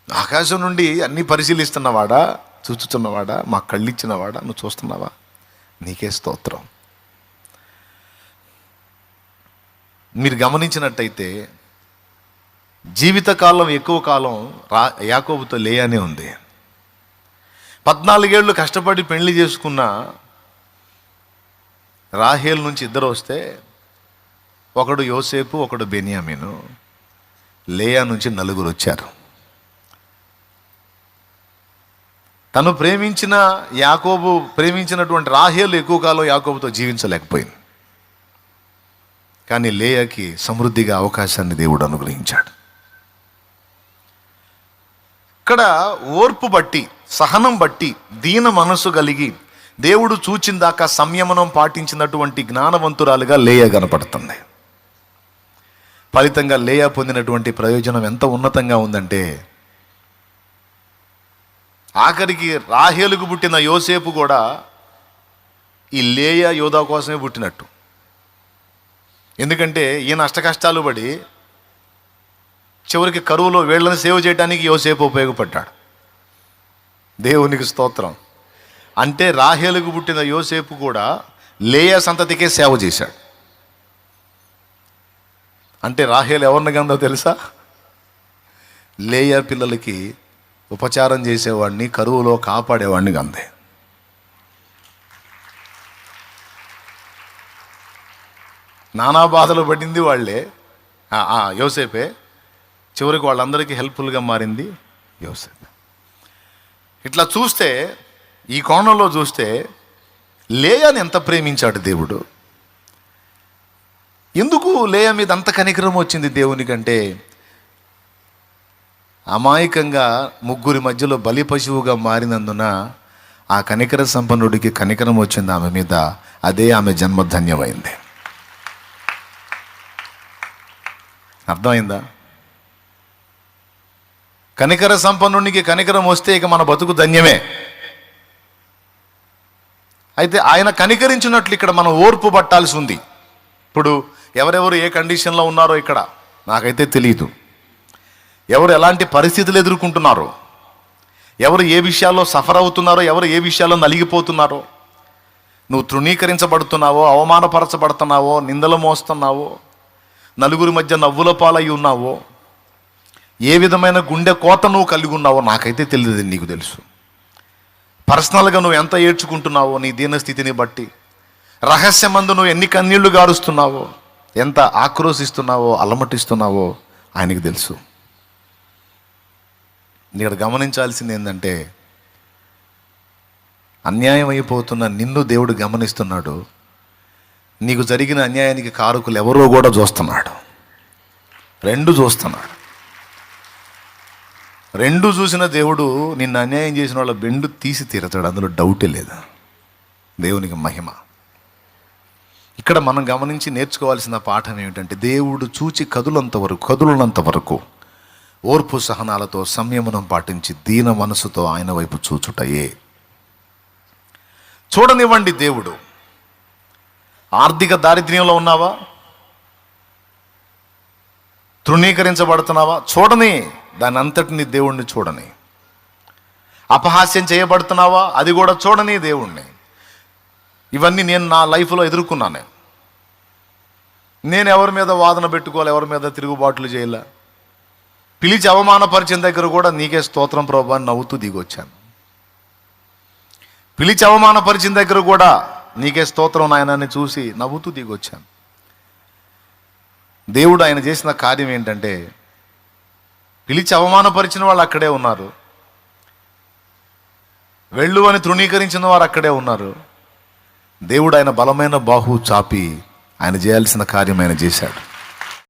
ఆకాశం నుండి అన్ని పరిశీలిస్తున్నవాడా, చూచుచున్నవాడా, మా కళ్ళిచ్చినవాడా, నువ్వు చూస్తున్నావా, నీకే స్తోత్రం. మీరు గమనించినట్టయితే జీవితకాలం ఎక్కువ కాలం యాకోబుతో లేయానే ఉంది. 14 ఏళ్ళు కష్టపడి పెళ్లి చేసుకున్న రాహేల్ నుంచి ఇద్దరు వస్తే, ఒకడు యోసేపు, ఒకడు బెన్యామీను. లేయా నుంచి 4 వచ్చారు. తను ప్రేమించిన యాకోబు ప్రేమించినటువంటి రాహేలు ఎక్కువ కాలం యాకోబుతో జీవించలేకపోయింది. కానీ లేయాకి సమృద్ధిగా అవకాశాన్ని దేవుడు అనుగ్రహించాడు. ఇక్కడ ఓర్పు బట్టి, సహనం బట్టి, దీన మనసు కలిగి దేవుడు చూచిందాకా సంయమనం పాటించినటువంటి జ్ఞానవంతురాలుగా లేయా కనపడుతుంది. ఫలితంగా లేయా పొందినటువంటి ప్రయోజనం ఎంత ఉన్నతంగా ఉందంటే, ఆఖరికి రాహేలుకు పుట్టిన యోసేపు కూడా ఈ లేయా యోధా కోసమే పుట్టినట్టు. ఎందుకంటే ఈయన అష్టకష్టాలు పడి చివరికి కరువులో వీళ్ళని సేవ చేయడానికి యోసేపు ఉపయోగపడ్డాడు. దేవునికి స్తోత్రం. అంటే రాహేలుకు పుట్టిన యోసేపు కూడా లేయా సంతతికే సేవ చేశాడు. అంటే రాహేలు ఎవరిని గందో తెలుసా, లేయా పిల్లలకి ఉపచారం చేసేవాడిని, కరువులో కాపాడేవాడిని గందే. నానా బాధలు పడింది వాళ్ళే, యోసేపే. చివరికి వాళ్ళందరికీ హెల్ప్ఫుల్గా మారింది యోసేపు. ఇట్లా చూస్తే, ఈ కోణంలో చూస్తే లేయాని ఎంత ప్రేమించాడు దేవుడు. ఎందుకు లేయా మీద అంత కనికరం వచ్చింది దేవునికంటే, అమాయకంగా 3 మధ్యలో బలి పశువుగా మారినందున ఆ కనికర సంపన్నుడికి కనికరం వచ్చింది ఆమె మీద. అదే ఆమె జన్మధన్యమైంది. అర్థమైందా? కనికర సంపన్నుడికి కనికరం వస్తే ఇక మన బతుకు ధన్యమే. అయితే ఆయన కనికరించినట్లు ఇక్కడ మనం ఓర్పు పట్టాల్సి ఉంది. ఇప్పుడు ఎవరెవరు ఏ కండిషన్లో ఉన్నారో ఇక్కడ నాకైతే తెలియదు. ఎవరు ఎలాంటి పరిస్థితులు ఎదుర్కొంటున్నారో, ఎవరు ఏ విషయాల్లో సఫర్ అవుతున్నారో, ఎవరు ఏ విషయాల్లో నలిగిపోతున్నారో, నువ్వు తృణీకరించబడుతున్నావో, అవమానపరచబడుతున్నావో, నిందలు మోస్తున్నావో, నలుగురి మధ్య నవ్వుల పాలయ్యి ఉన్నావో, ఏ విధమైన గుండె కోత నువ్వు కలిగి ఉన్నావో నాకైతే తెలియదు. నీకు తెలుసు. పర్సనల్గా నువ్వు ఎంత ఏడ్చుకుంటున్నావో నీ దీనస్థితిని బట్టి, రహస్యమందు నువ్వు ఎన్ని కన్నీళ్లు గారుస్తున్నావో, ఎంత ఆక్రోశిస్తున్నావో, అలమటిస్తున్నావో ఆయనకి తెలుసు. ఇక్కడ గమనించాల్సింది ఏంటంటే, అన్యాయం అయిపోతున్న నిన్ను దేవుడు గమనిస్తున్నాడు. నీకు జరిగిన అన్యాయానికి కారకులు ఎవరో కూడా చూస్తున్నాడు. 2 చూస్తున్నాడు. 2 చూసిన దేవుడు నిన్ను అన్యాయం చేసిన వాళ్ళ బెండు తీసి తీరతాడు. అందులో డౌటే లేదు. దేవునికి మహిమ. ఇక్కడ మనం గమనించి నేర్చుకోవాల్సిన పాఠం ఏమిటంటే, దేవుడు చూచి కదులునంత వరకు ఓర్పు సహనాలతో సంయమనం పాటించి దీన మనసుతో ఆయన వైపు చూచుటయే. చూడనివ్వండి. దేవుడు ఆర్థిక దారిద్ర్యంలో ఉన్నావా, తృణీకరించబడుతున్నావా, చూడని. దాని అంతటిని దేవుణ్ణి చూడని. అపహాస్యం చేయబడుతున్నావా, అది కూడా చూడని దేవుణ్ణి. ఇవన్నీ నేను నా లైఫ్లో ఎదుర్కొన్నాను. నేను ఎవరి మీద వాదన పెట్టుకోవాలి, ఎవరి మీద తిరుగుబాట్లు చేయాల. పిలిచి అవమానపరిచిన దగ్గర కూడా నీకే స్తోత్రం ప్రభు అని నవ్వుతూ దిగొచ్చాను. పిలిచి అవమానపరిచిన దగ్గర కూడా నీకే స్తోత్రం నాయనని చూసి నవ్వుతూ దిగొచ్చాను. దేవుడు ఆయన చేసిన కార్యం ఏంటంటే, పిలిచి అవమానపరిచిన వాళ్ళు అక్కడే ఉన్నారు, వెళ్ళు అని తృణీకరించిన వారు అక్కడే ఉన్నారు. దేవుడు ఆయన బలమైన బాహు చాపి ఆయన చేయాల్సిన కార్యం ఆయన చేశాడు.